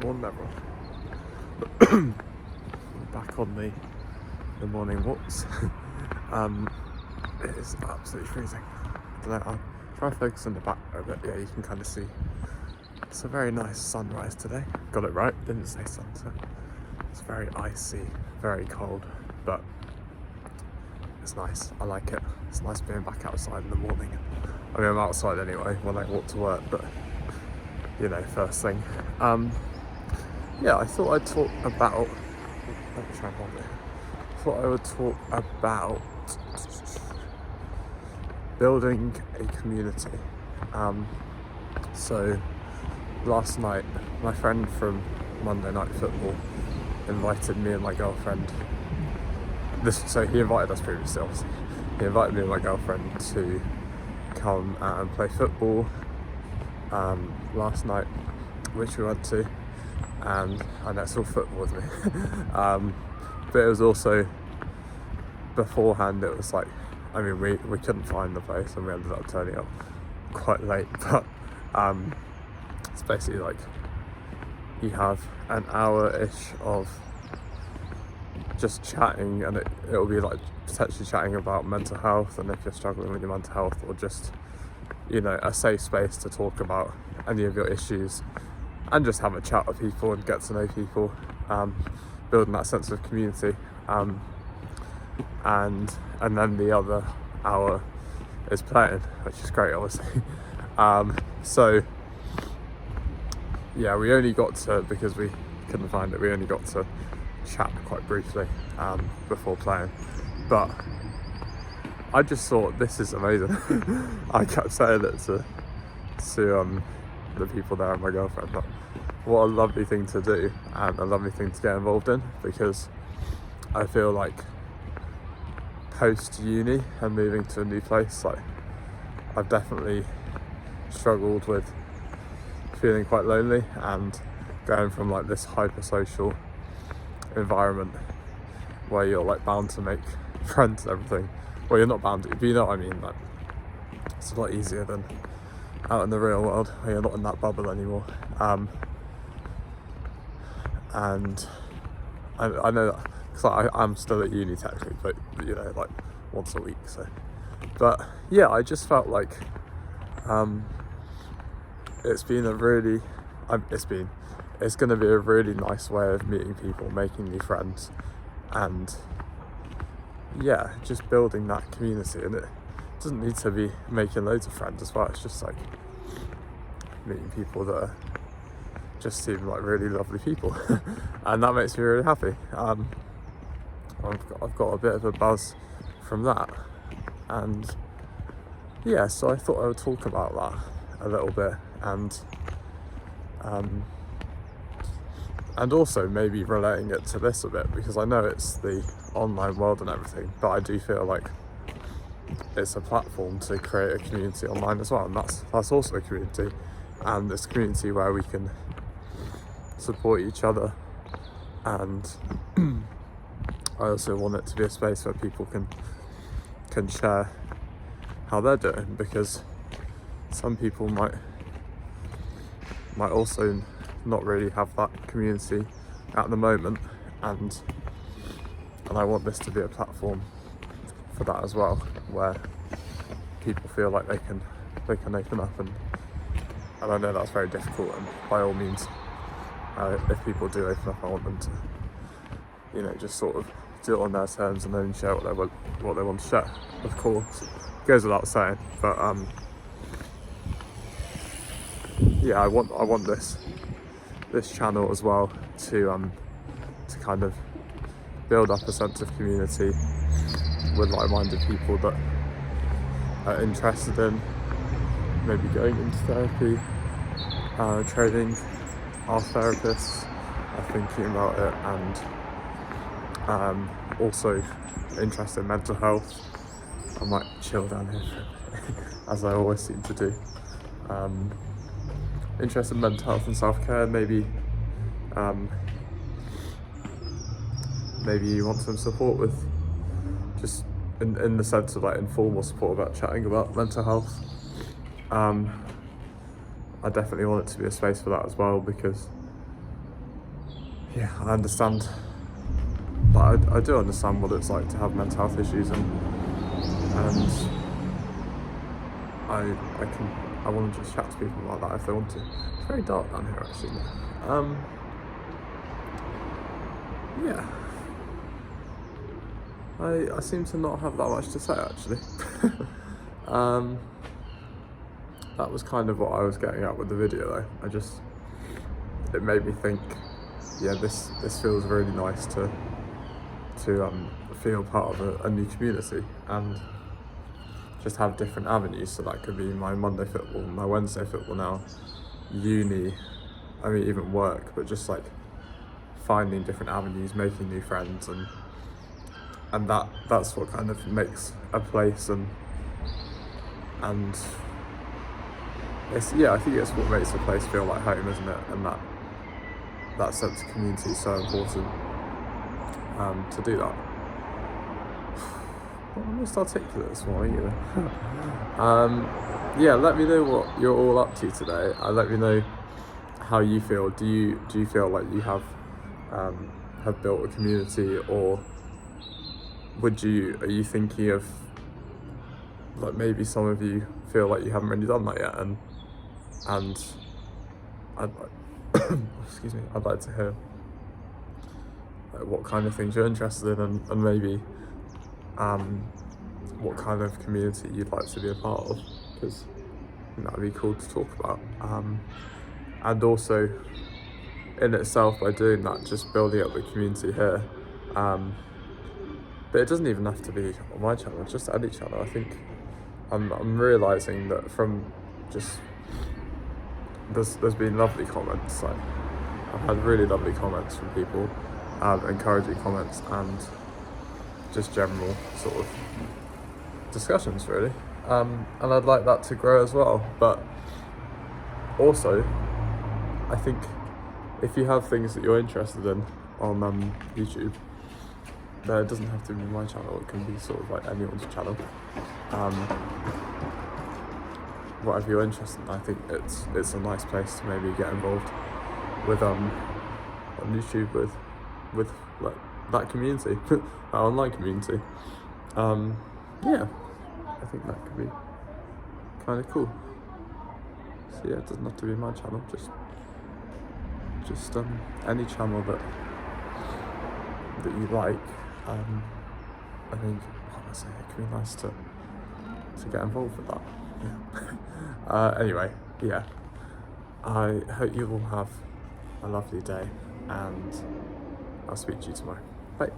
Morning everyone. Back on the morning walks. It is absolutely freezing. I don't know, I'll try to focus on the back a bit. Yeah, you can kind of see it's a very nice sunrise today. Got it right, didn't say sunset. It's very icy, very cold, but it's nice. I like it. It's nice being back outside in the morning. I mean, I'm outside anyway when I walk to work, but you know, first thing. Yeah, I thought I'd talk about. Let me try and hold it. I thought I would talk about building a community. So last night, my friend from Monday Night Football invited me and my girlfriend. So he invited us previously, obviously. He invited me and my girlfriend to come and play football last night, which we went to. And I know it's all football with me. But it was also beforehand, it was like, I mean, we couldn't find the place and we ended up turning up quite late, but it's basically like you have an hour-ish of just chatting, and it'll be like potentially chatting about mental health, and if you're struggling with your mental health, or just, you know, a safe space to talk about any of your issues and just have a chat with people and get to know people, building that sense of community. And then the other hour is playing, which is great, obviously. So yeah, we only got to, because we couldn't find it, we only got to chat quite briefly before playing. But I just thought, this is amazing. I kept saying it to the people there and my girlfriend, but what a lovely thing to do and a lovely thing to get involved in, because I feel like post uni and moving to a new place, like I've definitely struggled with feeling quite lonely and going from like this hyper social environment where you're like bound to make friends and everything. Well, you're not bound to, but you know what I mean, like it's a lot easier than out in the real world where you're not in that bubble anymore. And I know that because I'm still at uni technically, but you know, like once a week. So, but yeah, I just felt like it's been a really, it's going to be a really nice way of meeting people, making new friends, and yeah, just building that community. And it doesn't need to be making loads of friends as well. It's just like meeting people that just seem like really lovely people, and that makes me really happy. I've got a bit of a buzz from that, and yeah, so I thought I would talk about that a little bit, and also maybe relating it to this a bit, because I know it's the online world and everything, but I do feel like it's a platform to create a community online as well, and that's also a community, and it's a community where we can support each other. And I also want it to be a space where people can share how they're doing, because some people might also not really have that community at the moment, and I want this to be a platform for that as well, where people feel like they can open up, and I know that's very difficult, and by all means, if people do open up, I want them to, you know, just sort of do it on their terms and then share what they want to share. Of course, it goes without saying, but yeah, I want this channel as well to kind of build up a sense of community with like-minded people that are interested in maybe going into therapy, training. Our therapists are thinking about it, and also interested in mental health. I might chill down here as I always seem to do. Interested in mental health and self-care. Maybe you want some support with, just in the sense of like informal support about chatting about mental health. I definitely want it to be a space for that as well, because yeah, I understand. But I do understand what it's like to have mental health issues, and I want to just chat to people like that if they want to. It's very dark down here actually. Yeah. I seem to not have that much to say actually. That was kind of what I was getting at with the video though. It made me think, yeah, this feels really nice to feel part of a new community and just have different avenues. So that could be my Monday football, my Wednesday football now, uni, I mean even work, but just like finding different avenues, making new friends, and that's what kind of makes a place and it's, yeah, I think it's what makes a place feel like home, isn't it? And that sense of community is so important to do that. I'm almost articulate this morning, you know. Yeah, let me know what you're all up to today. Let me know how you feel. Do you feel like you have built a community, or are you thinking of, like, maybe some of you feel like you haven't really done that yet, and I'd excuse me, I'd like to hear like what kind of things you're interested in, and maybe what kind of community you'd like to be a part of, because that would be cool to talk about. And also in itself, by doing that, just building up the community here, but it doesn't even have to be on my channel, just any channel. I think I'm realising that from just there's been lovely comments, like I've had really lovely comments from people, encouraging comments, and just general sort of discussions really, and I'd like that to grow as well. But also I think if you have things that you're interested in on YouTube, then it doesn't have to be my channel, it can be sort of like anyone's channel. Whatever you're interested in, I think it's a nice place to maybe get involved with on YouTube with like that community, that online community. Yeah, I think that could be kind of cool. So yeah, it doesn't have to be my channel, just any channel that you like. I think, what I say, it could be nice to get involved with that. Yeah. Anyway, yeah, I hope you all have a lovely day, and I'll speak to you tomorrow. Bye.